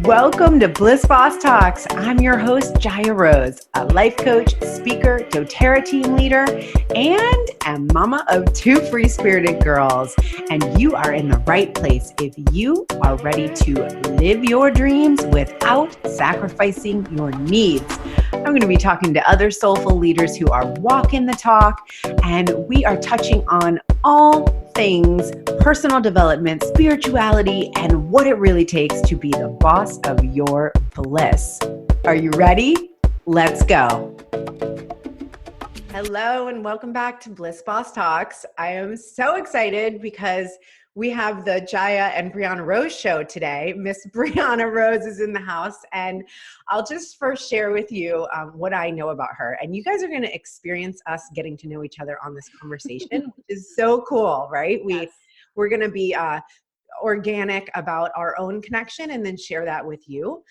Welcome to Bliss Boss Talks. I'm your host, Jaya Rose, a life coach, speaker, doTERRA team leader, and a mama of two free-spirited girls. And you are in the right place if you are ready to live your dreams without sacrificing your needs. I'm going to be talking to other soulful leaders who are walking the talk, and we are touching on all things personal development, spirituality, and what it really takes to be the boss of your bliss. Are you ready? Let's go. Hello, and welcome back to Bliss Boss Talks. I am so excited because we have the Jaya and Brianna Rose show today. Miss Brianna Rose is in the house, and I'll just first share with you what I know about her. And you guys are going to experience us getting to know each other on this conversation, which is so cool, right? Yes. We're going to be organic about our own connection and then share that with you.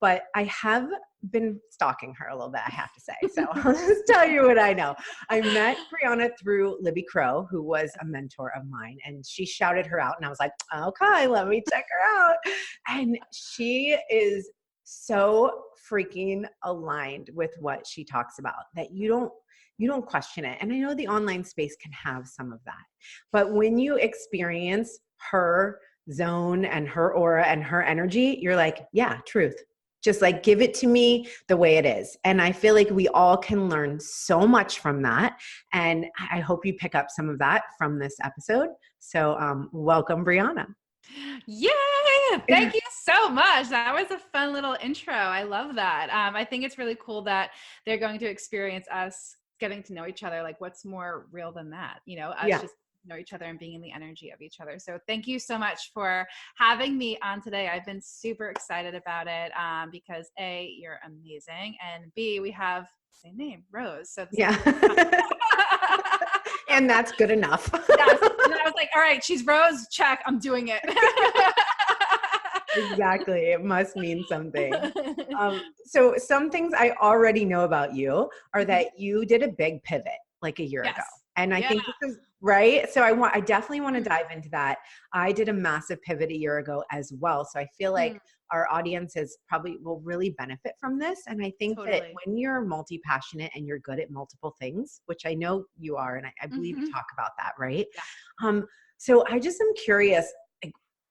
But I have been stalking her a little bit, I have to say. So I'll just tell you what I know. I met Brianna through Libby Crow, who was a mentor of mine, and she shouted her out, and I was like, okay, let me check her out. And she is so freaking aligned with what she talks about that you don't question it. And I know the online space can have some of that, but when you experience her zone and her aura and her energy, you're like, yeah, truth. Just like give it to me the way it is. And I feel like we all can learn so much from that. And I hope you pick up some of that from this episode. So welcome, Brianna. Yay! Thank you so much. That was a fun little intro. I love that. I think it's really cool that they're going to experience us getting to know each other. Like, what's more real than that? You know, us just know each other and being in the energy of each other. So thank you so much for having me on today. I've been super excited about it because A, you're amazing, and B, we have the same name, Rose. So yeah. And that's good enough. Yes. And I was like, all right, she's Rose, check, I'm doing it. Exactly. It must mean something. So some things I already know about you are that you did a big pivot like a year ago. And I think this is right. So I definitely want to dive into that. I did a massive pivot a year ago as well. So I feel like our audiences probably will really benefit from this. And I think that when you're multi-passionate and you're good at multiple things, which I know you are, and I believe you talk about that, right? Yeah. So I just am curious,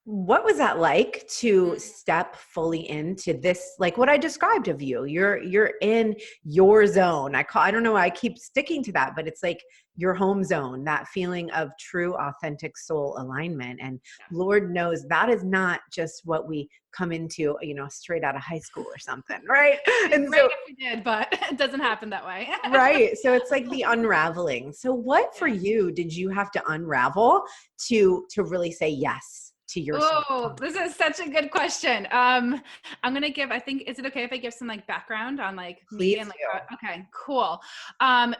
what was that like to step fully into this, like what I described of you? You're in your zone. I don't know why I keep sticking to that, but it's like your home zone, that feeling of true, authentic soul alignment. And Lord knows that is not just what we come into, straight out of high school or something, right? And great if we did, but it doesn't happen that way. Right. So it's like the unraveling. So what for you did you have to unravel to really say yes to your soul? This is such a good question. I'm going to give, I think, is it okay if I give some like background on like me and like, okay, cool.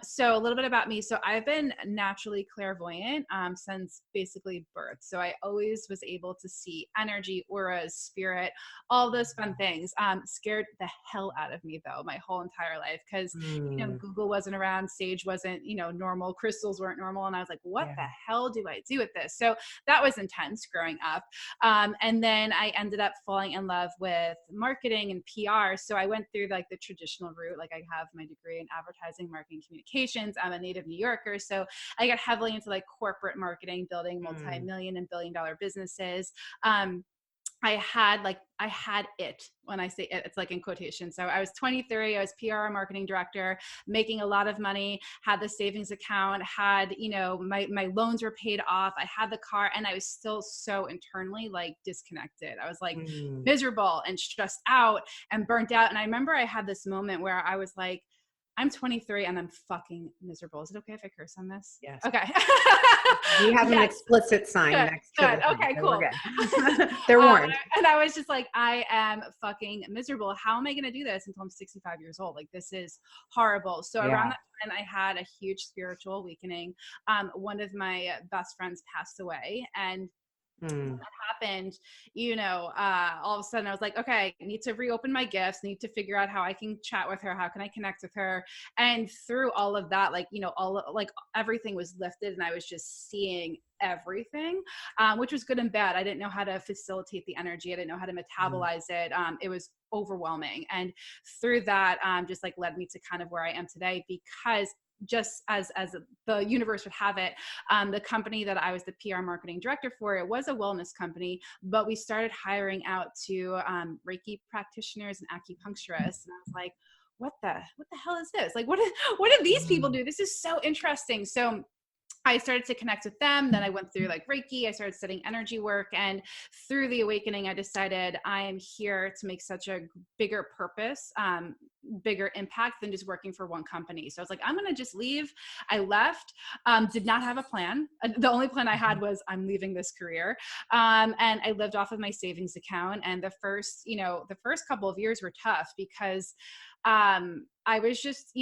So a little bit about me. So I've been naturally clairvoyant, since basically birth. So I always was able to see energy, auras, spirit, all those fun things. Scared the hell out of me though, my whole entire life. Cause Google wasn't around, Sage wasn't, normal, crystals weren't normal. And I was like, what the hell do I do with this? So that was intense growing up. And then I ended up falling in love with marketing and PR. So I went through like the traditional route. Like I have my degree in advertising, marketing, communications. I'm a native New Yorker. So I got heavily into like corporate marketing, building multi-million and billion-dollar businesses. I had it. When I say it, it's like in quotation. So I was 23, I was PR marketing director, making a lot of money, had the savings account, had, my loans were paid off. I had the car, and I was still so internally like disconnected. I was like miserable and stressed out and burnt out. And I remember I had this moment where I was like, I'm 23 and I'm fucking miserable. Is it okay if I curse on this? Yes. Okay. We have an explicit sign next to it. Okay, cool. They're warned. And I was just like, I am fucking miserable. How am I going to do this until I'm 65 years old? Like, this is horrible. So around that time, I had a huge spiritual awakening. One of my best friends passed away, and that happened, all of a sudden I was like, okay, I need to reopen my gifts, need to figure out how I can chat with her, how can I connect with her. And through all of that, everything was lifted, and I was just seeing everything, which was good and bad. I didn't know how to facilitate the energy. I didn't know how to metabolize it. It was overwhelming. And through that, just like led me to kind of where I am today, because just as the universe would have it, the company that I was the PR marketing director for, it was a wellness company, but we started hiring out to Reiki practitioners and acupuncturists. And I was like, what the hell is this? Like, what do these people do? This is so interesting. So I started to connect with them. Then I went through like Reiki. I started studying energy work. And through the awakening, I decided I am here to make such a bigger purpose, bigger impact than just working for one company. So I was like, I'm going to just leave. I left, did not have a plan. The only plan I had was I'm leaving this career. And I lived off of my savings account. And the first couple of years were tough because I was just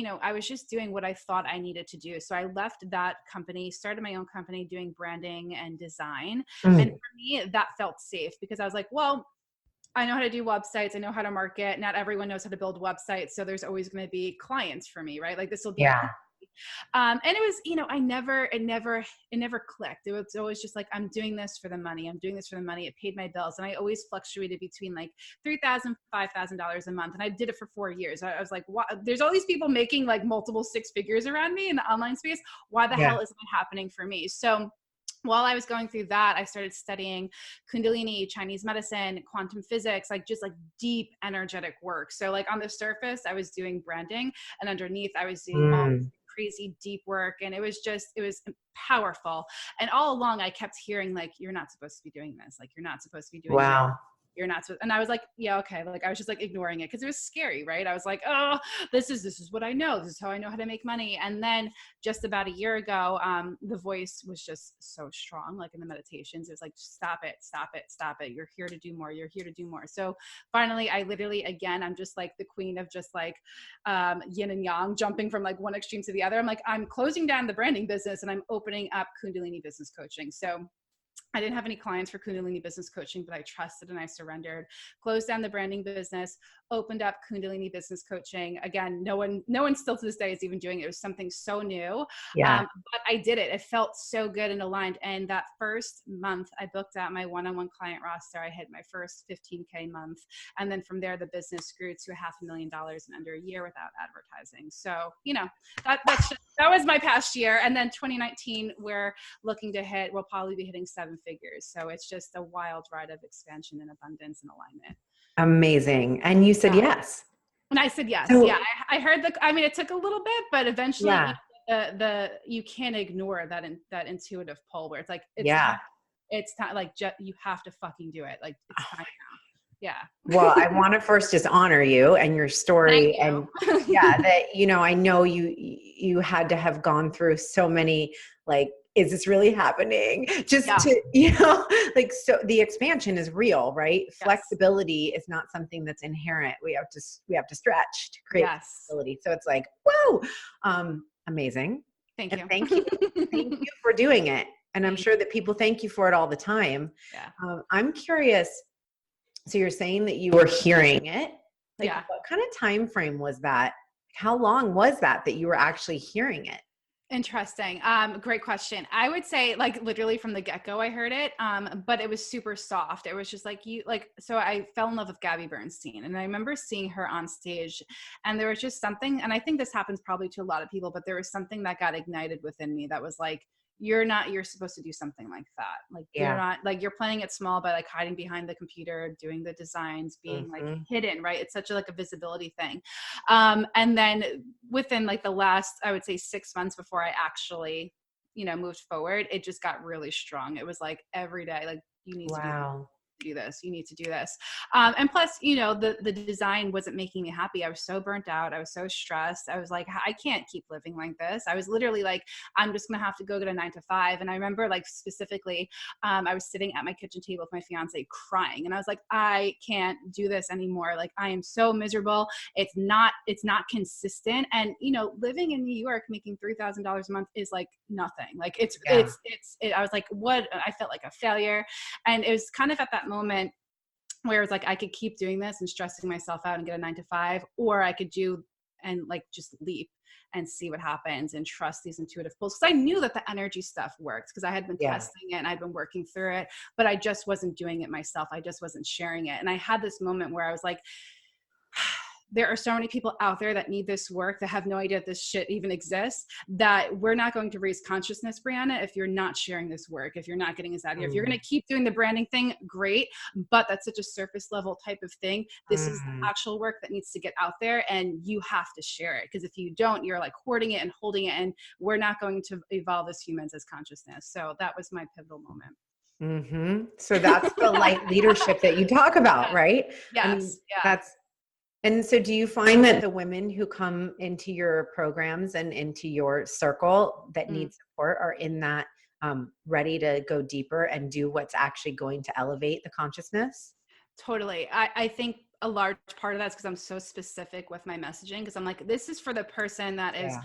doing what I thought I needed to do. So I left that company, started my own company doing branding and design. And for me, that felt safe because I was like, well, I know how to do websites. I know how to market. Not everyone knows how to build websites. So there's always going to be clients for me, right? Like this will be and it was, it never clicked. It was always just like, I'm doing this for the money. I'm doing this for the money. It paid my bills. And I always fluctuated between like $3,000, $5,000 a month. And I did it for 4 years. I was like, what? There's all these people making like multiple six figures around me in the online space. Why the hell isn't it happening for me? So while I was going through that, I started studying Kundalini, Chinese medicine, quantum physics, like just like deep energetic work. So like on the surface, I was doing branding, and underneath I was doing all crazy deep work. And it was powerful. And all along I kept hearing like, you're not supposed to be doing this. Like, you're not supposed to be doing this. You're not supposed, and I was like, yeah, okay. Like I was just like ignoring it because it was scary, right? I was like, oh, this is what I know. This is how I know how to make money. And then just about a year ago, the voice was just so strong, like in the meditations, it was like, stop it, stop it, stop it. You're here to do more. You're here to do more. So finally, I literally, again, I'm just like the queen of just like yin and yang, jumping from like one extreme to the other. I'm like, I'm closing down the branding business and I'm opening up Kundalini business coaching. So I didn't have any clients for Kundalini business coaching, but I trusted and I surrendered, closed down the branding business, opened up Kundalini business coaching. Again, no one still to this day is even doing it. It was something so new. But I did it. It felt so good and aligned. And that first month I booked out my one-on-one client roster. I hit my first 15K month. And then from there, the business grew to $500,000 in under a year without advertising. So, that was my past year. And then 2019, we're looking to we'll probably be hitting 7 figures. So it's just a wild ride of expansion and abundance and alignment. Amazing. And you said yes. And I said yes. So, I heard it took a little bit, but eventually you can't ignore that intuitive pull where it's like, it's time, like you have to fucking do it. Like it's time now. Yeah. Well, I want to first just honor you and your story. And that, I know you had to have gone through so many, like, is this really happening? Just to, like, so the expansion is real, right? Yes. Flexibility is not something that's inherent. We have to stretch to create flexibility. So it's like, whoa, amazing. Thank you. Thank you. Thank you for doing it. And I'm sure that people thank you for it all the time. Yeah. I'm curious. So you're saying that you were hearing it. Like, what kind of time frame was that? How long was that you were actually hearing it? Interesting. Great question. I would say like literally from the get-go, I heard it. But it was super soft. It was just like so I fell in love with Gabby Bernstein, and I remember seeing her on stage, and there was just something, and I think this happens probably to a lot of people, but there was something that got ignited within me that was like, you're supposed to do something like that. Like you're not, like, you're playing it small by like hiding behind the computer, doing the designs, being like hidden, right? It's such a visibility thing. And then within like the last, I would say 6 months before I actually, moved forward, it just got really strong. It was like every day, like you need to do this. You need to do this. And plus, the design wasn't making me happy. I was so burnt out. I was so stressed. I was like, I can't keep living like this. I was literally like, I'm just going to have to go get a 9 to 5. And I remember like specifically, I was sitting at my kitchen table with my fiance crying. And I was like, I can't do this anymore. Like, I am so miserable. It's not consistent. And, living in New York, making $3,000 a month is like nothing. Like I was like, what? I felt like a failure. And it was kind of at that moment where it's like I could keep doing this and stressing myself out and get a 9 to 5, or I could do and like just leap and see what happens and trust these intuitive pulls. Because I knew that the energy stuff worked because I had been testing it and I'd been working through it, but I just wasn't doing it myself. I just wasn't sharing it. And I had this moment where I was like, there are so many people out there that need this work that have no idea that this shit even exists, that we're not going to raise consciousness, Brianna, if you're not sharing this work, if you're not getting us out here. If you're going to keep doing the branding thing, great, but that's such a surface level type of thing. This is the actual work that needs to get out there, and you have to share it. Because if you don't, you're like hoarding it and holding it, and we're not going to evolve as humans as consciousness. So that was my pivotal moment. So that's the light leadership that you talk about, right? Yes. I mean, and so do you find that the women who come into your programs and into your circle that need support are in that ready to go deeper and do what's actually going to elevate the consciousness? Totally. I think a large part of that's because I'm so specific with my messaging, because I'm like, this is for the person that is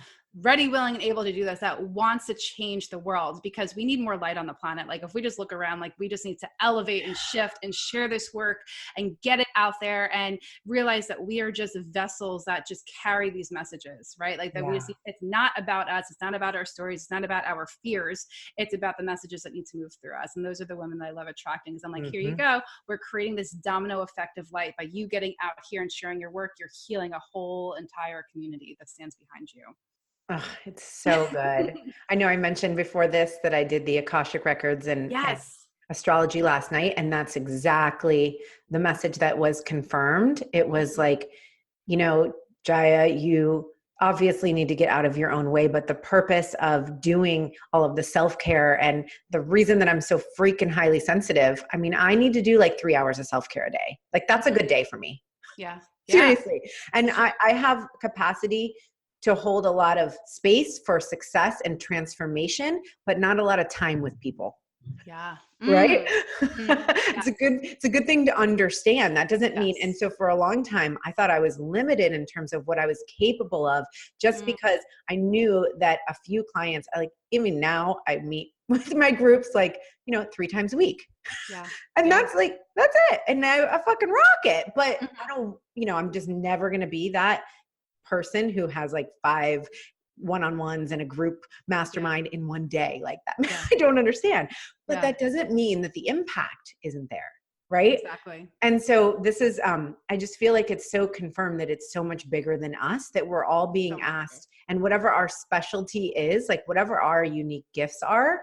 ready, willing, and able to do this, that wants to change the world, because we need more light on the planet. Like if we just look around, like we just need to elevate and shift and share this work and get it out there and realize that we are just vessels that just carry these messages, right? Like that we just, it's not about us. It's not about our stories. It's not about our fears. It's about the messages that need to move through us. And those are the women that I love attracting, because I'm like, here you go. We're creating this domino effect of light. By you getting out here and sharing your work, you're healing a whole entire community that stands behind you. Oh, it's so good. I know I mentioned before this that I did the Akashic Records and astrology last night, and that's exactly the message that was confirmed. It was like, you know, Jaya, you obviously need to get out of your own way, but the purpose of doing all of the self-care and the reason that I'm so freaking highly sensitive, I mean, I need to do like 3 hours of self-care a day. Like that's a good day for me. Yeah. Seriously. And I have capacity to hold a lot of space for success and transformation, but not a lot of time with people. Yeah. Right? It's a good thing to understand. That doesn't mean, and so for a long time, I thought I was limited in terms of what I was capable of, just because I knew that a few clients, like even now I meet with my groups, like, 3 times a week. And that's it. And I fucking rock it. But I don't, I'm just never going to be that person who has like 5 one-on-ones and a group mastermind in one day like that. I don't understand, but that doesn't mean that the impact isn't there. Right. Exactly. And so this is, I just feel like it's so confirmed that it's so much bigger than us, that we're all being asked, and whatever our specialty is, like whatever our unique gifts are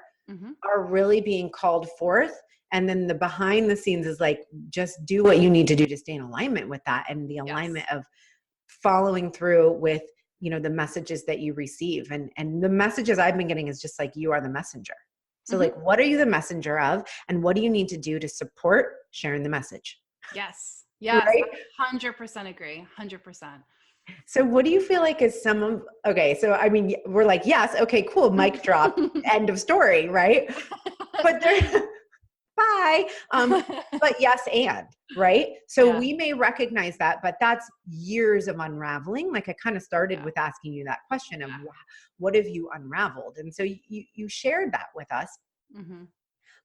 really being called forth. And then the behind the scenes is like, just do what you need to do to stay in alignment with that. And the alignment of following through with, the messages that you receive. And the messages I've been getting is just like, you are the messenger. So like, what are you the messenger of? And what do you need to do to support sharing the message? Yes. Right? 100% agree. 100%. So what do you feel like is so I mean, we're like, yes, okay, cool. Mic drop, end of story. Right. But bye. But yes, and right. So we may recognize that, but that's years of unraveling. Like I kind of started with asking you that question of what have you unraveled? And so you shared that with us.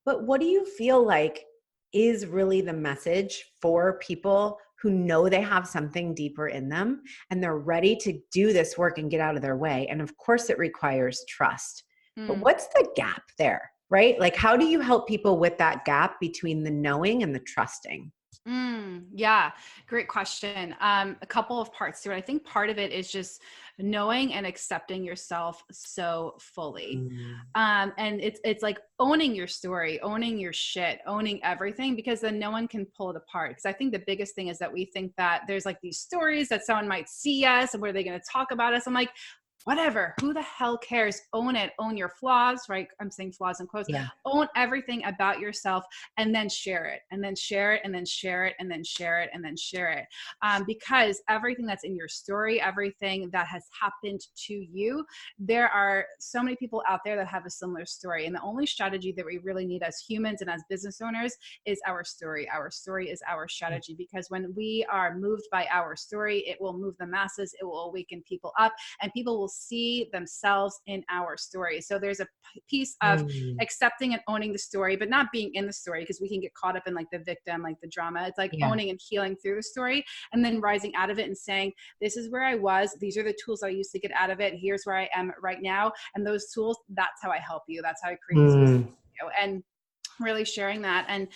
But what do you feel like is really the message for people who know they have something deeper in them and they're ready to do this work and get out of their way? And of course it requires trust, but what's the gap there? Right? Like, how do you help people with that gap between the knowing and the trusting? Yeah, great question. A couple of parts to it. I think part of it is just knowing and accepting yourself so fully. And it's like owning your story, owning your shit, owning everything, because then no one can pull it apart. Because I think the biggest thing is that we think that there's like these stories that someone might see us and what are they going to talk about us? I'm like, whatever, who the hell cares? Own it. Own your flaws, right? I'm saying flaws in quotes. Own everything about yourself and then share it, and then share it, and then share it, and then share it, and then share it. Because everything that's in your story, everything that has happened to you, there are so many people out there that have a similar story. And the only strategy that we really need as humans and as business owners is our story. Our story is our strategy, because when we are moved by our story, it will move the masses, it will awaken people up, and people will see themselves in our story. So there's a piece of accepting and owning the story, but not being in the story, because we can get caught up in like the victim, like the drama. It's like owning and healing through the story, and then rising out of it and saying, this is where I was. These are the tools I used to get out of it. Here's where I am right now. And those tools, that's how I help you. That's how I create this business. And really sharing that, and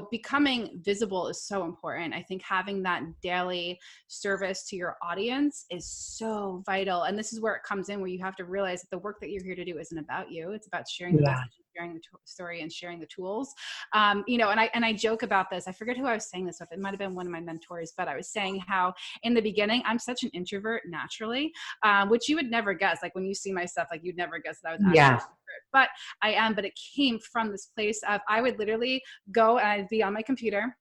becoming visible is so important. I think having that daily service to your audience is so vital, and this is where it comes in, where you have to realize that the work that you're here to do isn't about you. It's about sharing the message, sharing the story, and sharing the tools. And I joke about this. I forget who I was saying this with. It might have been one of my mentors, but I was saying how in the beginning I'm such an introvert naturally, which you would never guess. Like when you see my stuff, like you'd never guess that I was actually but I am. But it came from this place of, I would literally go and I'd be on my computer,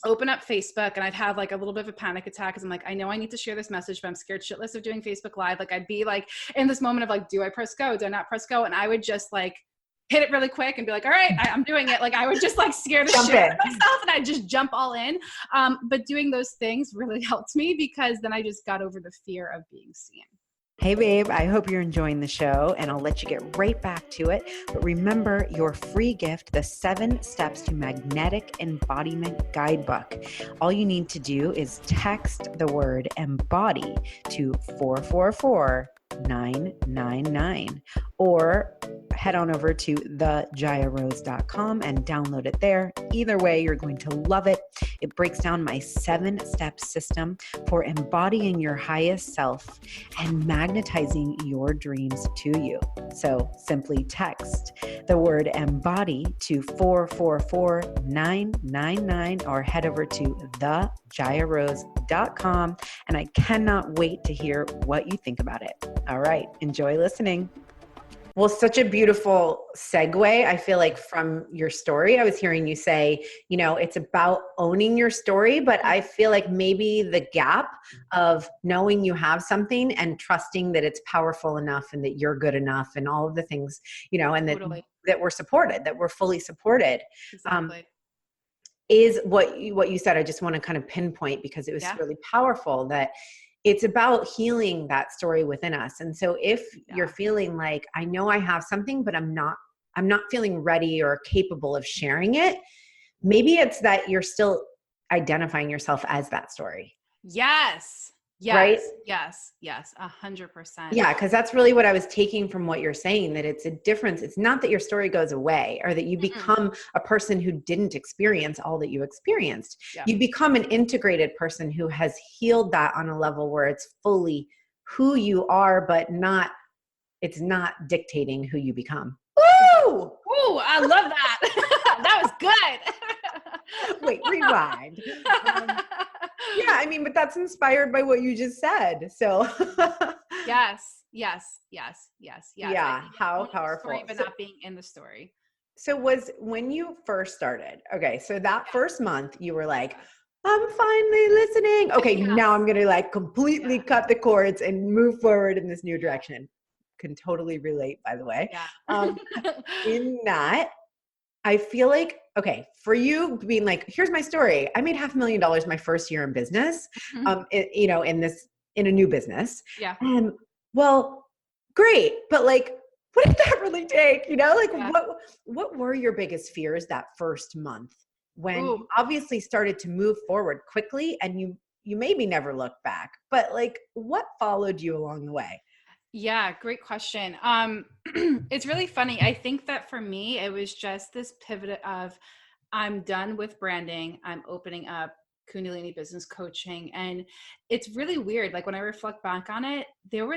open up Facebook, and I'd have like a little bit of a panic attack, because I'm like, I know I need to share this message, but I'm scared shitless of doing Facebook Live. Like I'd be like in this moment of like, do I press go? Do I not press go? And I would just like hit it really quick and be like, all right, I'm doing it. Like I would just like scare the shit out of myself, and I'd just jump all in. But doing those things really helped me, because then I just got over the fear of being seen. Hey babe, I hope you're enjoying the show, and I'll let you get right back to it. But remember your free gift, the 7 Steps to Magnetic Embodiment Guidebook. All you need to do is text the word embody to 444-999, or head on over to thejayarose.com and download it there. Either way, you're going to love it. It breaks down my 7-step system for embodying your highest self and magnetizing your dreams to you. So simply text the word embody to 444-999, or head over to thejayarose.com. And I cannot wait to hear what you think about it. All right, enjoy listening. Well, such a beautiful segue. I feel like from your story, I was hearing you say, it's about owning your story, but I feel like maybe the gap of knowing you have something and trusting that it's powerful enough and that you're good enough and all of the things, and that we're supported, that we're fully supported. Exactly. Is what you said. I just want to kind of pinpoint, because it was really powerful, that it's about healing that story within us. And so if you're feeling like, I know I have something, but I'm not feeling ready or capable of sharing it, maybe it's that you're still identifying yourself as that story. Yes. Right? Yes. 100%. Yeah. Cause that's really what I was taking from what you're saying, that it's a difference. It's not that your story goes away, or that you become a person who didn't experience all that you experienced. Yeah. You become an integrated person who has healed that on a level where it's fully who you are, but it's not dictating who you become. Ooh, I love that. That was good. Wait, rewind. Yeah, but that's inspired by what you just said. So yes. Yeah, how powerful. Story, but not being in the story. So was when you first started, okay, so that first month you were like, I'm finally listening. Okay, now I'm going to like completely cut the cords and move forward in this new direction. Can totally relate, by the way. Yeah. In that, I feel like, okay, for you being like, here's my story. I made $500,000 my first year in business, in a new business. Yeah. Well, great. But like, what did that really take? What were your biggest fears that first month when you obviously started to move forward quickly, and you maybe never looked back, but like, what followed you along the way? Yeah, great question. It's really funny. I think that for me, it was just this pivot of, I'm done with branding. I'm opening up Kundalini business coaching. And it's really weird. Like when I reflect back on it, there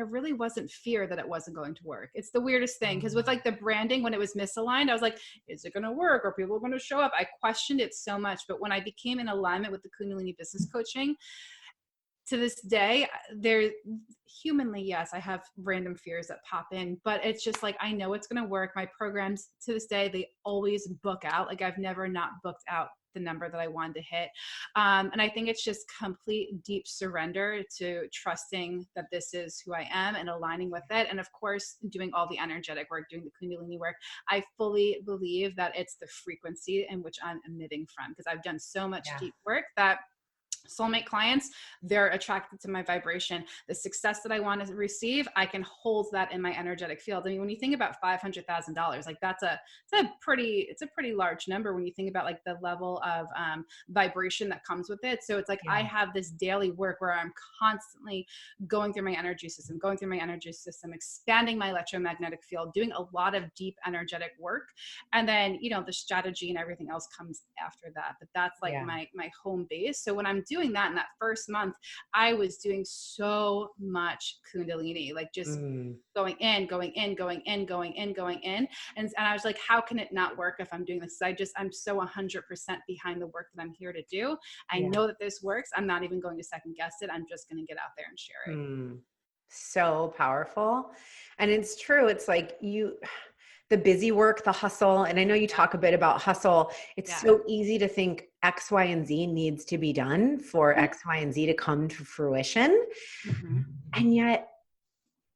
really wasn't fear that it wasn't going to work. It's the weirdest thing. Cause with like the branding, when it was misaligned, I was like, is it going to work? Are people going to show up? I questioned it so much. But when I became in alignment with the Kundalini business coaching, to this day, humanly, yes, I have random fears that pop in, but it's just like, I know it's going to work. My programs to this day, they always book out. Like I've never not booked out the number that I wanted to hit. And I think it's just complete deep surrender to trusting that this is who I am and aligning with it. And of course, doing all the energetic work, doing the Kundalini work. I fully believe that it's the frequency in which I'm emitting from, because I've done so much deep work that soulmate clients, they're attracted to my vibration. The success that I want to receive, I can hold that in my energetic field. I mean, when you think about $500,000, like it's a pretty large number when you think about like the level of vibration that comes with it. So it's like, I have this daily work where I'm constantly going through my energy system, expanding my electromagnetic field, doing a lot of deep energetic work. And then, you know, the strategy and everything else comes after that. But that's like my home base. So when I'm doing that in that first month, I was doing so much Kundalini, like just going in. And I was like, how can it not work if I'm doing this? I'm so 100% behind the work that I'm here to do. I know that this works. I'm not even going to second guess it. I'm just going to get out there and share it. So powerful. And it's true. It's like the busy work, the hustle. And I know you talk a bit about hustle. It's so easy to think X, Y, and Z needs to be done for X, Y, and Z to come to fruition. And yet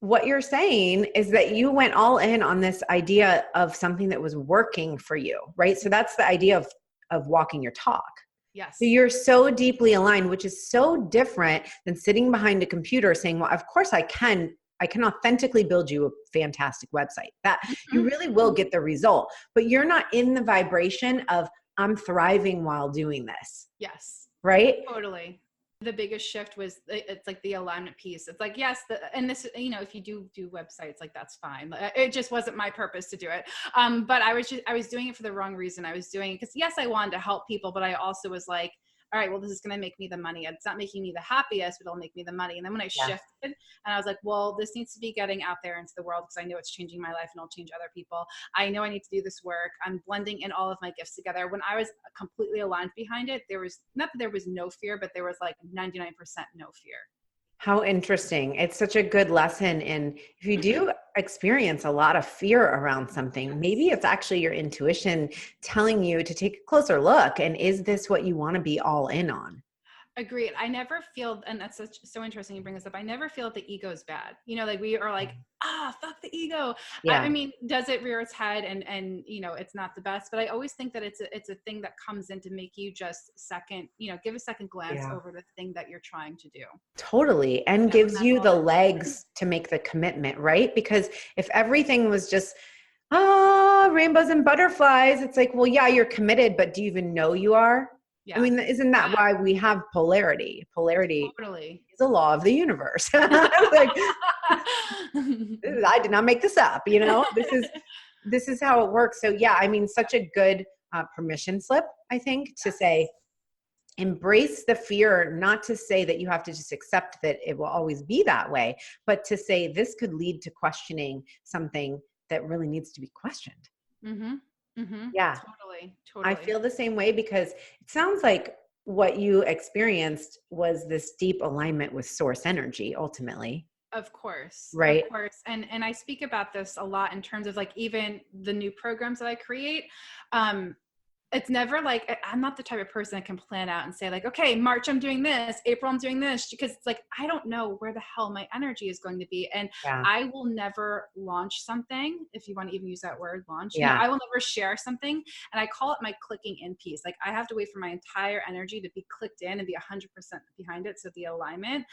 what you're saying is that you went all in on this idea of something that was working for you, right? So that's the idea of walking your talk. Yes. So you're so deeply aligned, which is so different than sitting behind a computer saying, well, of course I can authentically build you a fantastic website. That you really will get the result, but you're not in the vibration of I'm thriving while doing this. Yes. Right? Totally. The biggest shift was it's like the alignment piece. It's like, yes, and this, you know, if you do websites, like that's fine. It just wasn't my purpose to do it. But I was doing it for the wrong reason. I was doing it because yes, I wanted to help people, but I also was like, all right, well, this is going to make me the money. It's not making me the happiest, but it'll make me the money. And then when I shifted and I was like, well, this needs to be getting out there into the world because I know it's changing my life and it'll change other people. I know I need to do this work. I'm blending in all of my gifts together. When I was completely aligned behind it, there was not that there was no fear, but there was like 99% no fear. How interesting. It's such a good lesson. And if you do experience a lot of fear around something, maybe it's actually your intuition telling you to take a closer look. And is this what you want to be all in on? Agreed. I never feel, and that's so interesting you bring this up. I never feel that the ego is bad. You know, like we are like, fuck the ego. Yeah. I mean, does it rear its head and, you know, it's not the best, but I always think that it's a thing that comes in to make you just give a second glance over the thing that you're trying to do. Totally. And gives you the legs to make the commitment, right? Because if everything was just, rainbows and butterflies, it's like, well, yeah, you're committed, but do you even know you are? Yeah. I mean, isn't that why we have polarity? Polarity is a law of the universe. Like, I did not make this up, you know, this is how it works. So yeah, I mean, such a good permission slip, I think, to say, embrace the fear, not to say that you have to just accept that it will always be that way, but to say this could lead to questioning something that really needs to be questioned. Yeah, totally. I feel the same way because it sounds like what you experienced was this deep alignment with source energy ultimately. Of course. Right. Of course. And I speak about this a lot in terms of like even the new programs that I create. It's never like, I'm not the type of person that can plan out and say like, okay, March, I'm doing this, April, I'm doing this, because it's like, I don't know where the hell my energy is going to be. And I will never launch something, if you want to even use that word, launch. Yeah. You know, I will never share something. And I call it my clicking in piece. Like I have to wait for my entire energy to be clicked in and be 100% behind it. So the alignment,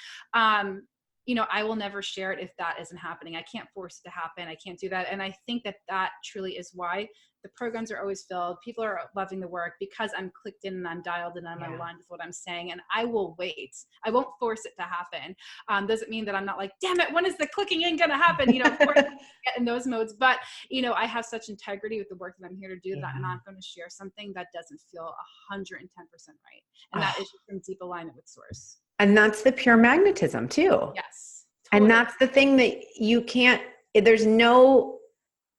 you know, I will never share it if that isn't happening. I can't force it to happen. I can't do that. And I think that truly is why the programs are always filled. People are loving the work because I'm clicked in and I'm dialed and I'm aligned with what I'm saying. And I will wait. I won't force it to happen. Doesn't mean that I'm not like, damn it, when is the clicking in going to happen? You know, of course, get in those modes. But, you know, I have such integrity with the work that I'm here to do that I'm not going to share something that doesn't feel 110% right. And that is from deep alignment with source. And that's the pure magnetism too. Yes. Totally. And that's the thing that you can't, there's no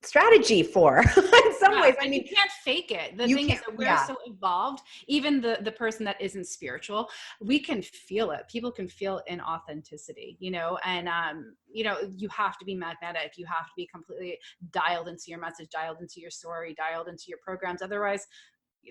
strategy for in some ways. I mean, you can't fake it. The thing is that we're so evolved, even the person that isn't spiritual, we can feel it. People can feel inauthenticity, you know, and, you know, you have to be magnetic. You have to be completely dialed into your message, dialed into your story, dialed into your programs. Otherwise,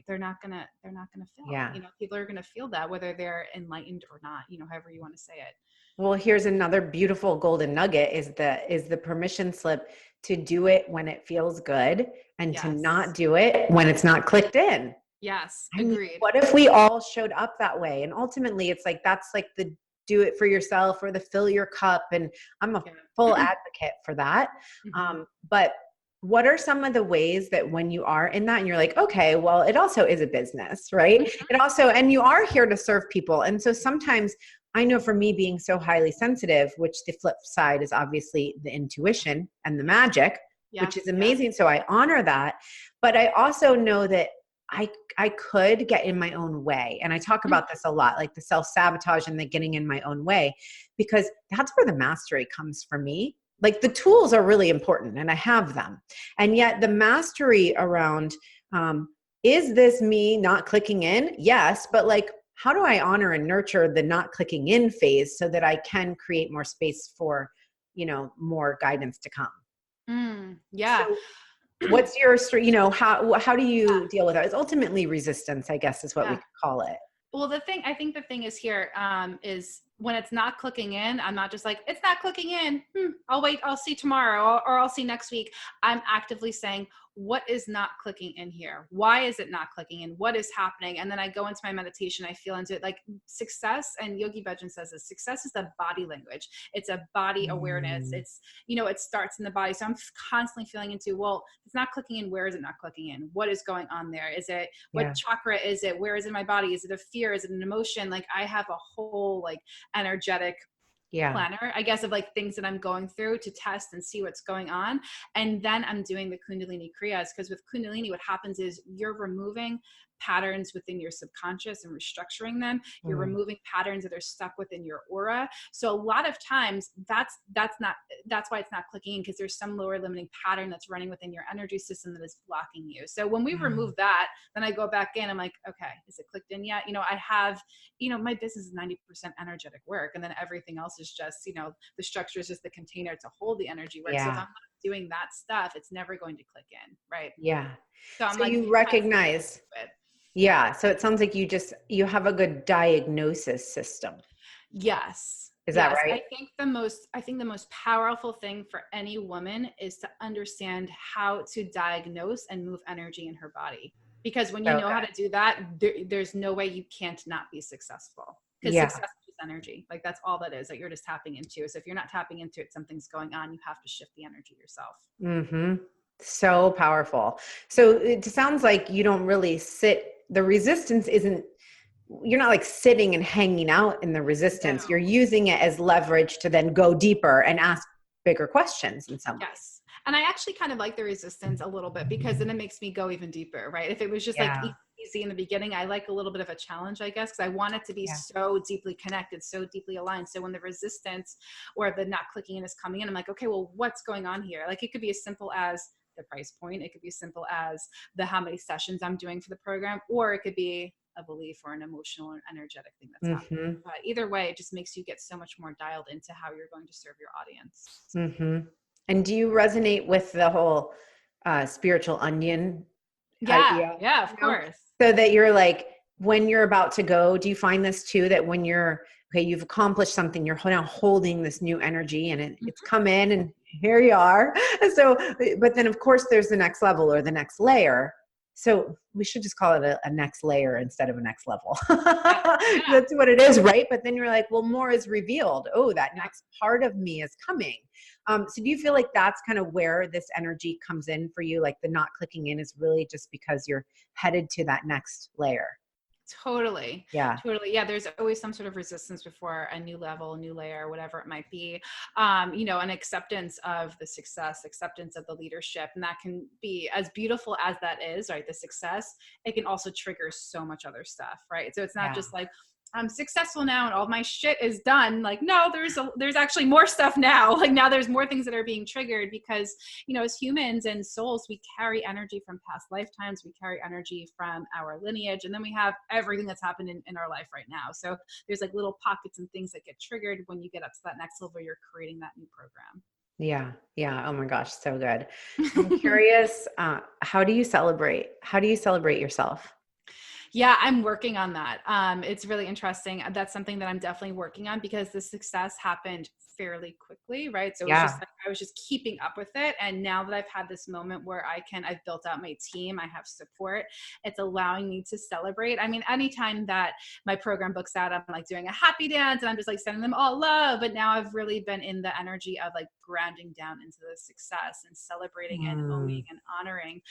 they're not gonna feel it. You know, people are gonna feel that whether they're enlightened or not, you know, however you want to say it. Well, here's another beautiful golden nugget is the permission slip to do it when it feels good and to not do it when it's not clicked in. Yes. And Agreed. what if we all showed up that way? And ultimately it's like, that's like the do it for yourself or the fill your cup. And I'm a full advocate for that. But what are some of the ways that when you are in that and you're like, okay, well, it also is a business, right? It also, and you are here to serve people. And so sometimes I know for me being so highly sensitive, which the flip side is obviously the intuition and the magic, which is amazing. So I honor that. But I also know that I could get in my own way. And I talk about this a lot, like the self-sabotage and the getting in my own way, because that's where the mastery comes for me. Like the tools are really important and I have them. And yet the mastery around, is this me not clicking in? Yes. But like, how do I honor and nurture the not clicking in phase so that I can create more space for, more guidance to come? So what's your, how do you deal with that? It's ultimately resistance, I guess is what we could call it. Well, I think the thing is here, is when it's not clicking in, I'm not just like, it's not clicking in. I'll wait. I'll see tomorrow or I'll see next week. I'm actively saying, what is not clicking in here? Why is it not clicking in? What is happening? And then I go into my meditation. I feel into it. Like success, and Yogi Bhajan says this, success is a body language. It's a body awareness. It's, it starts in the body. So I'm constantly feeling into, well, it's not clicking in. Where is it not clicking in? What is going on there? Is it, what chakra is it? Where is it in my body? Is it a fear? Is it an emotion? Like I have a whole like energetic planner, I guess, of like things that I'm going through to test and see what's going on. And then I'm doing the Kundalini Kriyas, because with Kundalini, what happens is you're removing patterns within your subconscious and restructuring them. You're removing patterns that are stuck within your aura. So a lot of times that's why it's not clicking in, because there's some lower limiting pattern that's running within your energy system that is blocking you. So when we remove that, then I go back in, I'm like, okay, is it clicked in yet? I have, my business is 90% energetic work. And then everything else is just, the structure is just the container to hold the energy work. So if I'm not doing that stuff, it's never going to click in. Right. Yeah. So I'm like, you recognize. Yeah. So it sounds like you have a good diagnosis system. Yes. Is that right? I think the most powerful thing for any woman is to understand how to diagnose and move energy in her body. Because when you know how to do that, there's no way you can't not be successful. Because success is energy. Like that's all that is, that you're just tapping into. So if you're not tapping into it, something's going on. You have to shift the energy yourself. So powerful. So it sounds like you don't really the resistance isn't, you're not like sitting and hanging out in the resistance. No. You're using it as leverage to then go deeper and ask bigger questions in some ways. And I actually kind of like the resistance a little bit, because then it makes me go even deeper, right? If it was just like easy in the beginning, I like a little bit of a challenge, I guess, because I want it to be so deeply connected, so deeply aligned. So when the resistance or the not clicking in is coming in, I'm like, okay, well, what's going on here? Like it could be as simple as the price point. It could be as simple as the how many sessions I'm doing for the program, or it could be a belief or an emotional or energetic thing that's happening. But either way, it just makes you get so much more dialed into how you're going to serve your audience. And do you resonate with the whole spiritual onion idea? Yeah, of course. So that you're like, when you're about to go, do you find this too, that when you've accomplished something, you're now holding this new energy and it's come in and here you are. So, but then of course there's the next level or the next layer. So we should just call it a next layer instead of a next level. That's what it is, right? But then you're like, well, more is revealed. Oh, that next part of me is coming. So do you feel like that's kind of where this energy comes in for you? Like the not clicking in is really just because you're headed to that next layer? Totally. Totally. Yeah. There's always some sort of resistance before a new level, a new layer, whatever it might be. An acceptance of the success, acceptance of the leadership. And that can be as beautiful as that is, right? The success, it can also trigger so much other stuff, right? So it's not just like, I'm successful now and all my shit is done. Like, no, there's actually more stuff now. Like now there's more things that are being triggered because, as humans and souls, we carry energy from past lifetimes. We carry energy from our lineage. And then we have everything that's happened in our life right now. So there's like little pockets and things that get triggered when you get up to that next level, you're creating that new program. Yeah. Oh my gosh. So good. I'm curious. How do you celebrate yourself? Yeah, I'm working on that. It's really interesting. That's something that I'm definitely working on because the success happened fairly quickly, right? So it was just like, I was just keeping up with it. And now that I've had this moment where I've built out my team, I have support, it's allowing me to celebrate. I mean, anytime that my program books out, I'm like doing a happy dance and I'm just like sending them all love. But now I've really been in the energy of like grounding down into the success and celebrating and owning and honoring.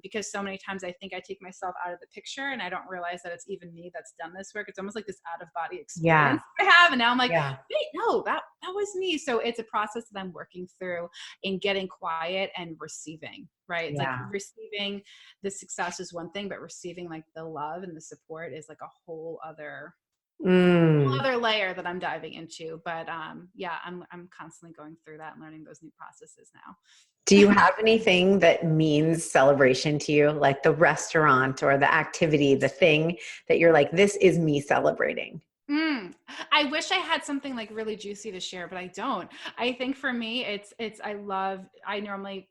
Because so many times I think I take myself out of the picture and I don't realize that it's even me that's done this work. It's almost like this out of body experience I have. And now I'm like, wait, no, that was me. So it's a process that I'm working through in getting quiet and receiving, right? It's like receiving the success is one thing, but receiving like the love and the support is like a whole other layer that I'm diving into. But I'm constantly going through that and learning those new processes now. Do you have anything that means celebration to you, like the restaurant or the activity, the thing that you're like, this is me celebrating? I wish I had something like really juicy to share, but I don't. I think for me, I normally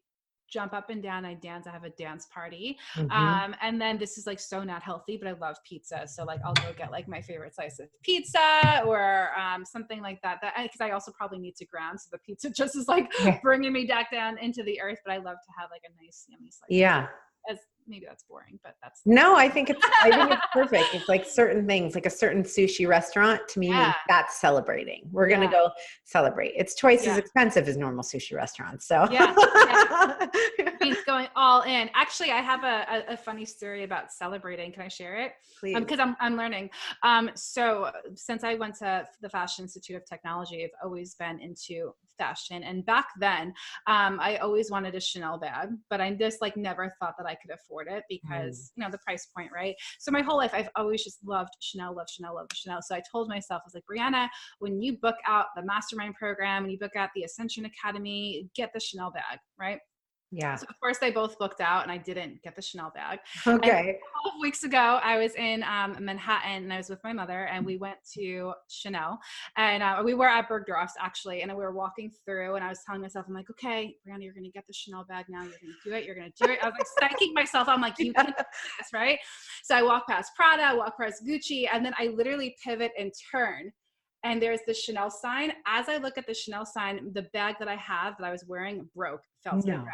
jump up and down. I dance. I have a dance party. And then this is like so not healthy, but I love pizza. So like I'll go get like my favorite slice of pizza or something like that. Because I also probably need to ground. So the pizza just is like bringing me back down into the earth. But I love to have like a nice yummy slice. Yeah. Maybe that's boring, but no, I think it's perfect. It's like certain things, like a certain sushi restaurant to me, means that's celebrating. We're going to go celebrate. It's twice as expensive as normal sushi restaurants. So means going all in. Actually, I have a funny story about celebrating. Can I share it? Please. Because I'm learning. So since I went to the Fashion Institute of Technology, I've always been into fashion. And back then, I always wanted a Chanel bag, but I just like never thought that I could afford it because, the price point, right? So my whole life, I've always just loved Chanel. So I told myself, I was like, Brianna, when you book out the mastermind program, when you book out the Ascension Academy, get the Chanel bag, right? Yeah. So of course they both booked out and I didn't get the Chanel bag. Okay. And a couple of weeks ago, I was in Manhattan and I was with my mother and we went to Chanel and we were at Bergdorf's actually. And we were walking through and I was telling myself, I'm like, okay, Brianna, you're going to get the Chanel bag now. You're going to do it. You're going to do it. I was like psyching myself. I'm like, you can do this, right? So I walk past Prada, I walk past Gucci, and then I literally pivot and turn. And there's the Chanel sign. As I look at the Chanel sign, the bag that I have that I was wearing broke, fell to the ground.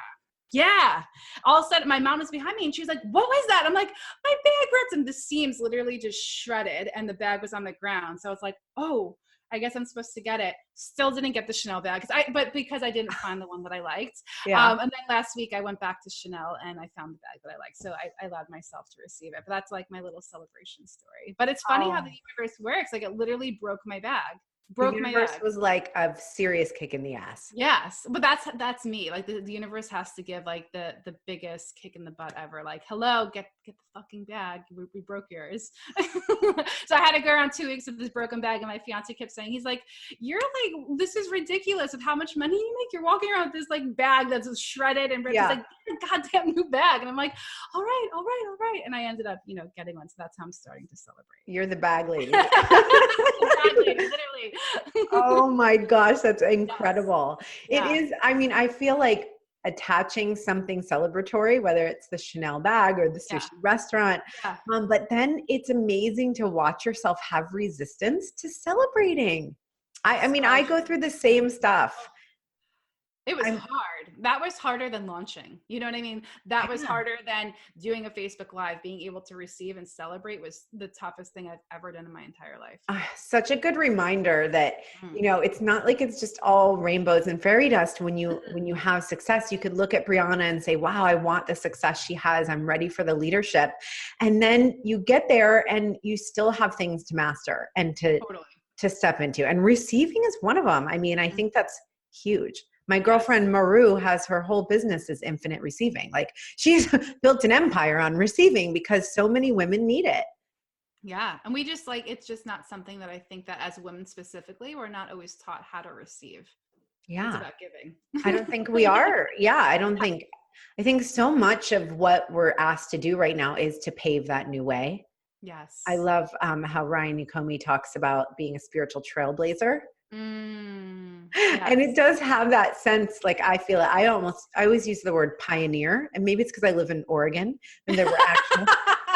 Yeah. All of a sudden my mom was behind me and she was like, what was that? I'm like, my bag ripped and the seams literally just shredded and the bag was on the ground. So I was like, oh, I guess I'm supposed to get it. Still didn't get the Chanel bag because I didn't find the one that I liked. And then last week I went back to Chanel and I found the bag that I liked. So I allowed myself to receive it. But that's like my little celebration story. But it's funny how the universe works. Like it literally broke my bag. The universe was like a serious kick in the ass. Yes. But that's me. Like the universe has to give like the biggest kick in the butt ever. Like, hello, get the fucking bag. We broke yours. So I had to go around 2 weeks with this broken bag. And my fiance kept saying, he's like, you're like, this is ridiculous of how much money you make. You're walking around with this like bag that's shredded and he's like, get a goddamn new bag. And I'm like, all right. And I ended up, getting one. So that's how I'm starting to celebrate. You're the bag lady. The bag lady, literally. Oh my gosh, that's incredible. Yes. It is. I mean, I feel like attaching something celebratory, whether it's the Chanel bag or the sushi restaurant, but then it's amazing to watch yourself have resistance to celebrating. I go through the same stuff. It was hard. That was harder than launching. You know what I mean? That was harder than doing a Facebook Live. Being able to receive and celebrate was the toughest thing I've ever done in my entire life. Such a good reminder that, it's not like it's just all rainbows and fairy dust. When you have success, you could look at Brianna and say, wow, I want the success she has. I'm ready for the leadership. And then you get there and you still have things to master and to step into. And receiving is one of them. I mean, I think that's huge. My girlfriend Maru has her whole business is infinite receiving. Like she's built an empire on receiving because so many women need it. Yeah. And we just it's just not something that I think that as women specifically, we're not always taught how to receive. Yeah. It's about giving. I don't think we are. Yeah. I think so much of what we're asked to do right now is to pave that new way. Yes. I love how Ryan Ukomi talks about being a spiritual trailblazer. Yes. And it does have that sense, like I feel it. I always use the word pioneer, and maybe it's because I live in Oregon and there were actual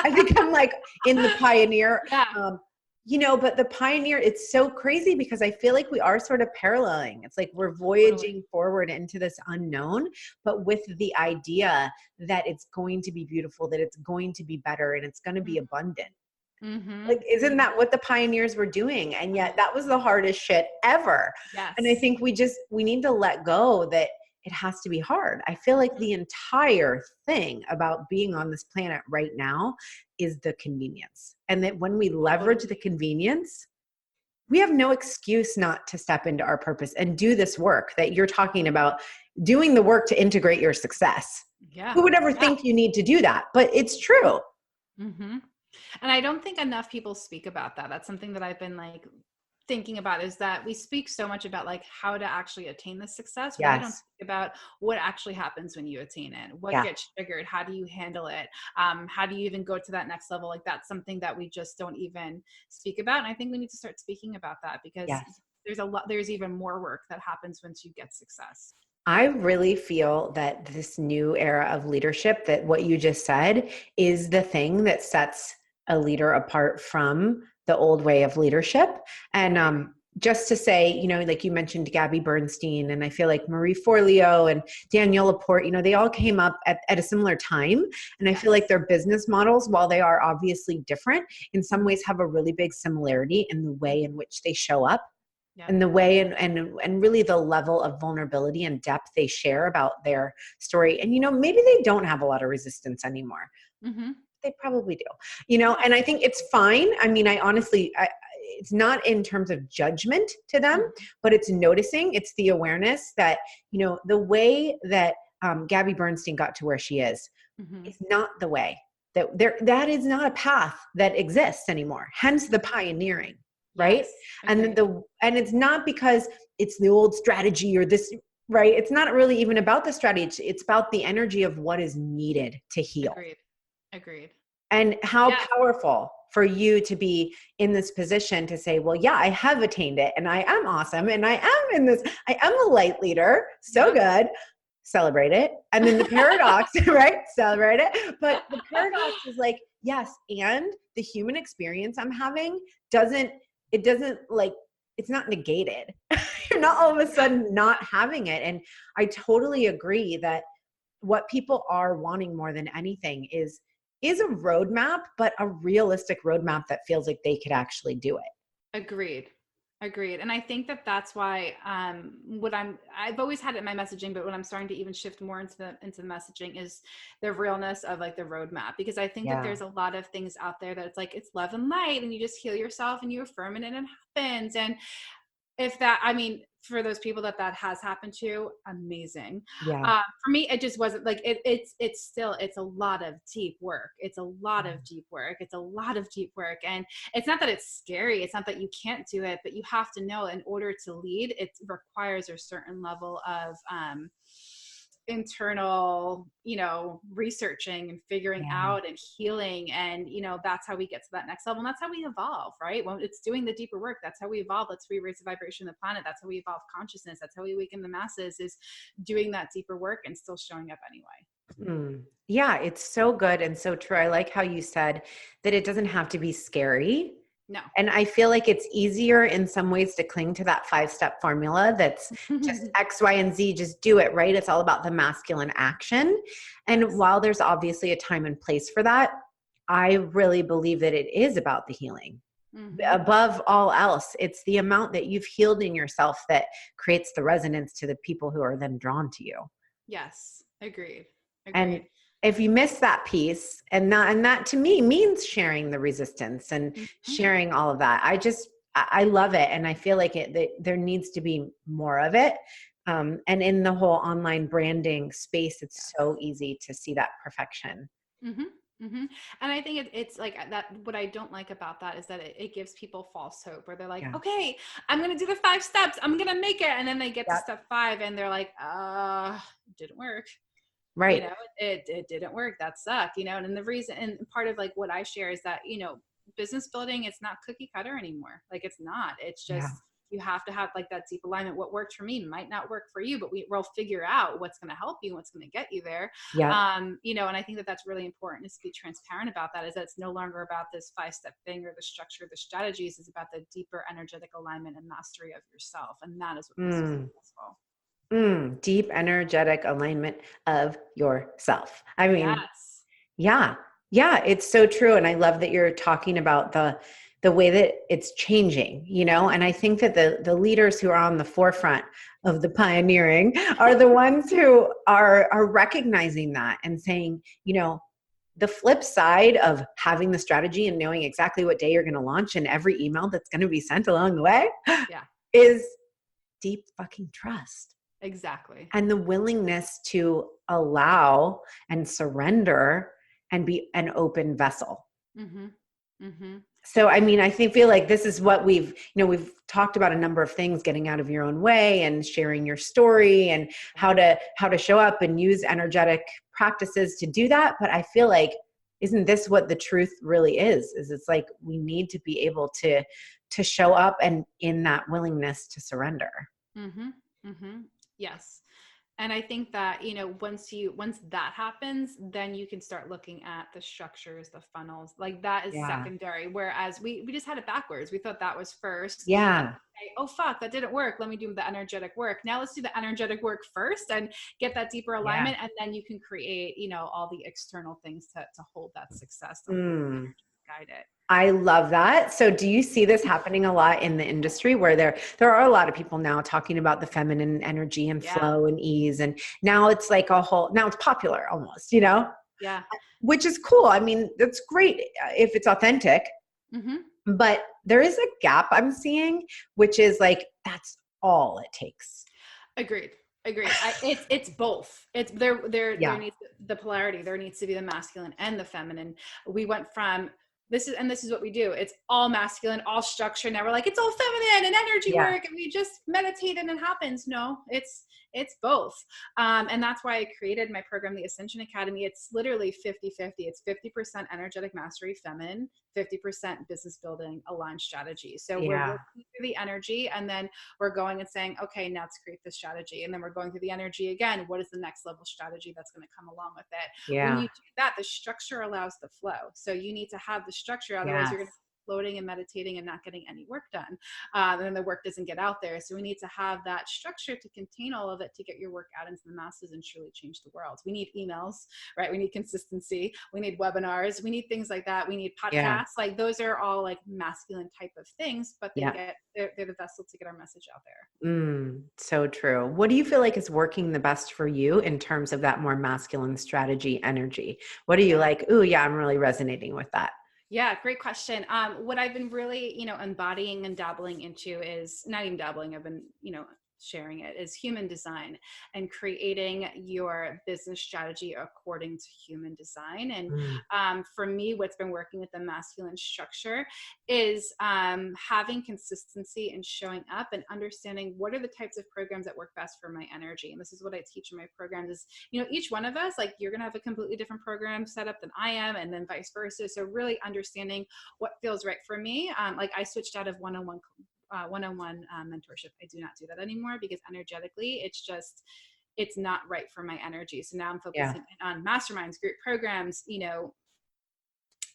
I think I'm like in the pioneer. Yeah. But the pioneer, it's so crazy because I feel like we are sort of paralleling. It's like we're voyaging forward into this unknown, but with the idea that it's going to be beautiful, that it's going to be better, and it's going to be abundant. Mm-hmm. Like, isn't that what the pioneers were doing? And yet that was the hardest shit ever. Yes. And I think we need to let go that it has to be hard. I feel like the entire thing about being on this planet right now is the convenience. And that when we leverage the convenience, we have no excuse not to step into our purpose and do this work that you're talking about, doing the work to integrate your success. Yeah. Who would ever think you need to do that? But it's true. Mm-hmm. And I don't think enough people speak about that. That's something that I've been like thinking about, is that we speak so much about like how to actually attain the success. But we don't speak about what actually happens when you attain it. What gets triggered? How do you handle it? How do you even go to that next level? Like that's something that we just don't even speak about. And I think we need to start speaking about that because there's even more work that happens once you get success. I really feel that this new era of leadership, that what you just said is the thing that sets a leader apart from the old way of leadership. And just to say, like you mentioned Gabby Bernstein, and I feel like Marie Forleo and Danielle Laporte, they all came up at a similar time. And I feel like their business models, while they are obviously different, in some ways have a really big similarity in the way in which they show up. Yeah. And the way and really the level of vulnerability and depth they share about their story. And, maybe they don't have a lot of resistance anymore. Mm-hmm. They probably do, and I think it's fine. I mean, it's not in terms of judgment to them, but it's noticing, it's the awareness that, the way that Gabby Bernstein got to where she is not the way that is not a path that exists anymore. Hence the pioneering. Right. Yes, and it's not because it's the old strategy or this, right. It's not really even about the strategy. It's about the energy of what is needed to heal. Agreed. And how powerful for you to be in this position to say, well, yeah, I have attained it and I am awesome. And I am a light leader. So good. Celebrate it. And then the paradox, right? Celebrate it. But the paradox is like, yes. And the human experience I'm having it's not negated. You're not all of a sudden not having it. And I totally agree that what people are wanting more than anything is a roadmap, but a realistic roadmap that feels like they could actually do it. Agreed. And I think that that's why I've always had it in my messaging, but what I'm starting to even shift more into the messaging is the realness of like the roadmap, because I think that there's a lot of things out there that it's like, it's love and light and you just heal yourself and you affirm it and it happens. And for those people that has happened to, amazing. Yeah. For me, it just wasn't like it's a lot of deep work. It's a lot of deep work. And it's not that it's scary. It's not that you can't do it, but you have to know in order to lead, it requires a certain level of, internal, researching and figuring out and healing. And, that's how we get to that next level. And that's how we evolve, right? When it's doing the deeper work, that's how we evolve. Let's re-raise the vibration of the planet. That's how we evolve consciousness. That's how we awaken the masses, is doing that deeper work and still showing up anyway. Yeah, it's so good and so true. I like how you said that it doesn't have to be scary. No. And I feel like it's easier in some ways to cling to that 5-step formula that's just X, Y, and Z, just do it, right? It's all about the masculine action. And while there's obviously a time and place for that, I really believe that it is about the healing. Mm-hmm. Above all else, it's the amount that you've healed in yourself that creates the resonance to the people who are then drawn to you. Yes, agreed. And if you miss that piece, and that to me means sharing the resistance and sharing all of that. I love it. And I feel like there needs to be more of it. And in the whole online branding space, it's so easy to see that perfection. Mm-hmm. Mm-hmm. And I think it's like that. What I don't like about that is that it gives people false hope, where they're like, okay, I'm going to do the 5 steps. I'm going to make it. And then they get to step 5 and they're like, it didn't work. Right. It didn't work. That sucked, and the reason, and part of like what I share is that, business building, it's not cookie cutter anymore. Like it's not, it's just, You have to have like that deep alignment. What worked for me might not work for you, but we'll figure out what's going to help you and what's going to get you there. Yeah. You know, and I think that that's really important, is to be transparent about that, is that it's no longer about this 5-step thing or the structure, the strategies. It's about the deeper energetic alignment and mastery of yourself. And that is what makes you successful. Deep energetic alignment of yourself. I mean, yes. Yeah, it's so true. And I love that you're talking about the way that it's changing, you know, and I think that the leaders who are on the forefront of the pioneering are the ones who are recognizing that and saying, you know, the flip side of having the strategy and knowing exactly what day you're going to launch and every email that's going to be sent along the way is deep fucking trust. Exactly. And the willingness to allow and surrender and be an open vessel. So, I mean, I feel like this is what we've talked about a number of things, getting out of your own way and sharing your story and how to show up and use energetic practices to do that. But I feel like, isn't this what the truth really is it's like, we need to be able to show up and in that willingness to surrender. Yes. And I think that, you know, once that happens, then you can start looking at the structures, the funnels, like that is secondary. Whereas we just had it backwards. We thought that was first. Yeah. Oh, fuck, that didn't work. Let me do the energetic work. Now let's do the energetic work first and get that deeper alignment. And then you can create, you know, all the external things to hold that success, to guide it. I love that. So do you see this happening a lot in the industry, where there are a lot of people now talking about the feminine energy and flow and ease, and now it's like now it's popular almost, you know? Yeah. Which is cool. I mean, that's great if it's authentic, but there is a gap I'm seeing, which is like, that's all it takes. Agreed. It's both. There needs the polarity. There needs to be the masculine and the feminine. We went from this is what we do. It's all masculine, all structure. Now we're like, it's all feminine and energy work, and we just meditate and it happens. No, it's both. And that's why I created my program, the Ascension Academy. It's literally 50-50. It's 50% energetic mastery, feminine, 50% business building, aligned strategy. So we're working through the energy, and then we're going and saying, okay, now let's create this strategy. And then we're going through the energy again. What is the next level strategy that's going to come along with it? When you do that, the structure allows the flow. So you need to have the structure. Otherwise you're going to floating and meditating and not getting any work done. And then the work doesn't get out there. So we need to have that structure to contain all of it, to get your work out into the masses and truly change the world. We need emails, right? We need consistency. We need webinars. We need things like that. We need podcasts. Like those are all like masculine type of things, but they're the vessel to get our message out there. So true. What do you feel like is working the best for you in terms of that more masculine strategy energy? What are you like, ooh, yeah, I'm really resonating with that? Yeah, great question. What I've been really, embodying and dabbling into is not even dabbling. I've been, sharing it, is human design and creating your business strategy according to human design. And for me, what's been working with the masculine structure is having consistency and showing up and understanding what are the types of programs that work best for my energy. And this is what I teach in my programs is, each one of us, like you're going to have a completely different program set up than I am, and then vice versa. So really understanding what feels right for me. Like I switched out of one-on-one mentorship. I do not do that anymore because energetically it's not right for my energy. So now I'm focusing on masterminds, group programs,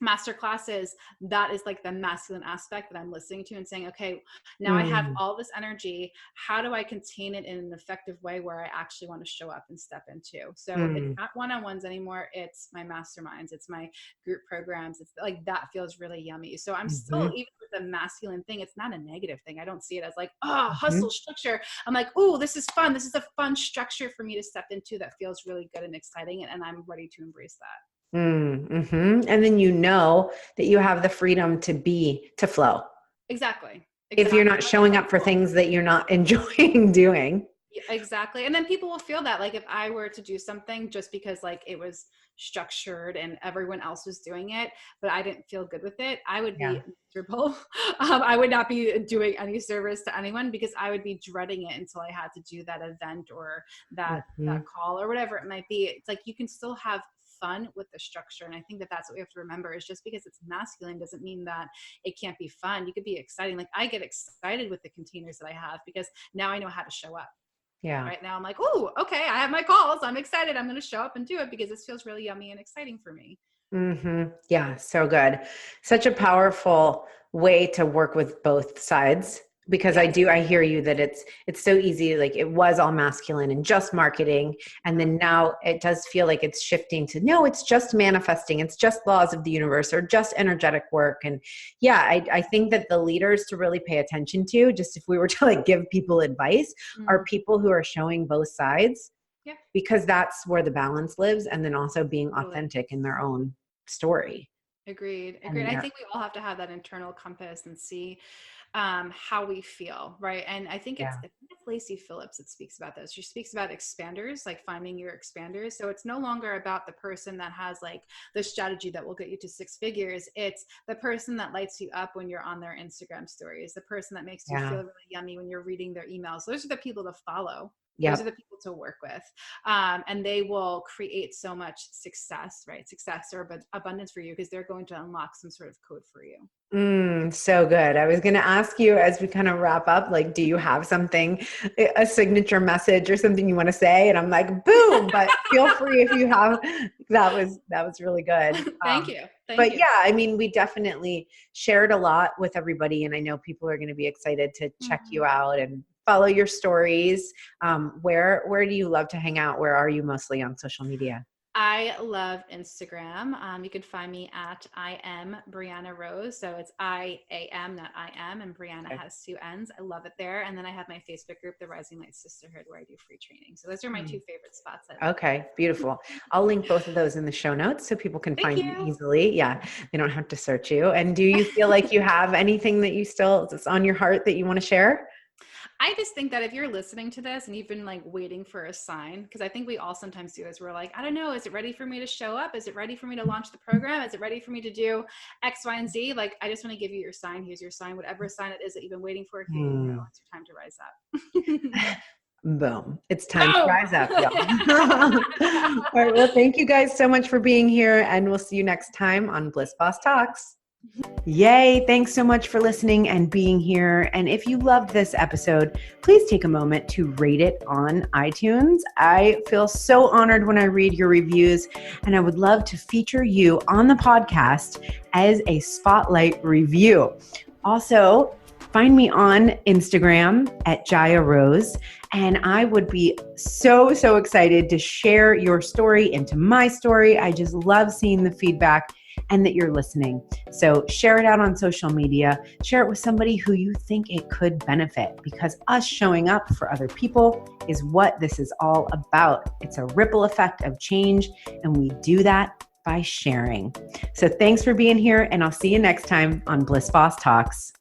Masterclasses. That is like the masculine aspect that I'm listening to and saying, okay, now I have all this energy. How do I contain it in an effective way where I actually want to show up and step into? So it's not one-on-ones anymore. It's my masterminds. It's my group programs. It's like, that feels really yummy. So I'm still, even with the masculine thing, it's not a negative thing. I don't see it as like, hustle structure. I'm like, oh, this is fun. This is a fun structure for me to step into that feels really good and exciting. And I'm ready to embrace that. And then that you have the freedom to flow. Exactly. If you're not showing up for things that you're not enjoying doing. Exactly. And then people will feel that, like, if I were to do something just because like it was structured and everyone else was doing it, but I didn't feel good with it, I would be miserable. I would not be doing any service to anyone because I would be dreading it until I had to do that event or that call or whatever it might be. It's like, you can still have fun with the structure. And I think that that's what we have to remember, is just because it's masculine doesn't mean that it can't be fun. You could be exciting. Like I get excited with the containers that I have because now I know how to show up. Yeah. Right now I'm like, oh, okay, I have my calls. I'm excited. I'm going to show up and do it because this feels really yummy and exciting for me. Mm-hmm. Yeah. So good. Such a powerful way to work with both sides, because I hear you that it's so easy. Like it was all masculine and just marketing. And then now it does feel like it's shifting to, no, it's just manifesting. It's just laws of the universe or just energetic work. And yeah, I think that the leaders to really pay attention to, just if we were to like give people advice, are people who are showing both sides, because that's where the balance lives. And then also being authentic in their own story. Agreed. I think we all have to have that internal compass and see how we feel, right? And I think it's Lacey Phillips that speaks about this. She speaks about expanders, like finding your expanders. So it's no longer about the person that has like the strategy that will get you to 6 figures. It's the person that lights you up when you're on their Instagram stories, the person that makes you feel really yummy when you're reading their emails. Those are the people to follow. Those are the people to work with. And they will create so much success, right? Success or abundance for you, because they're going to unlock some sort of code for you. So good. I was going to ask you as we kind of wrap up, like, do you have something, a signature message or something you want to say? And I'm like, boom, but feel free if you have. That was really good. Thank you. Yeah, I mean, we definitely shared a lot with everybody, and I know people are going to be excited to check you out and follow your stories. Where do you love to hang out? Where are you mostly on social media? I love Instagram. You can find me at I am Brianna Rose. So it's I-A-M, not I-am, and Brianna has 2 N's. I love it there. And then I have my Facebook group, The Rising Light Sisterhood, where I do free training. So those are my 2 favorite spots. Okay, beautiful. I'll link both of those in the show notes so people can find you easily. Yeah, they don't have to search you. And do you feel like you have anything that that's on your heart that you want to share? I just think that if you're listening to this and you've been like waiting for a sign, because I think we all sometimes do this, we're like, I don't know, is it ready for me to show up? Is it ready for me to launch the program? Is it ready for me to do X, Y, and Z? Like, I just want to give you your sign. Here's your sign, whatever sign it is that you've been waiting for. Here you go. It's your time to rise up. Boom. It's time to rise up, y'all. All right. Well, thank you guys so much for being here, and we'll see you next time on Bliss Boss Talks. Yay. Thanks so much for listening and being here. And if you loved this episode, please take a moment to rate it on iTunes. I feel so honored when I read your reviews, and I would love to feature you on the podcast as a spotlight review. Also, find me on Instagram at Jaya Rose, and I would be so excited to share your story into my story. I just love seeing the feedback and that you're listening. So share it out on social media. Share it with somebody who you think it could benefit, because us showing up for other people is what this is all about. It's a ripple effect of change, and we do that by sharing. So thanks for being here, and I'll see you next time on Bliss Boss Talks.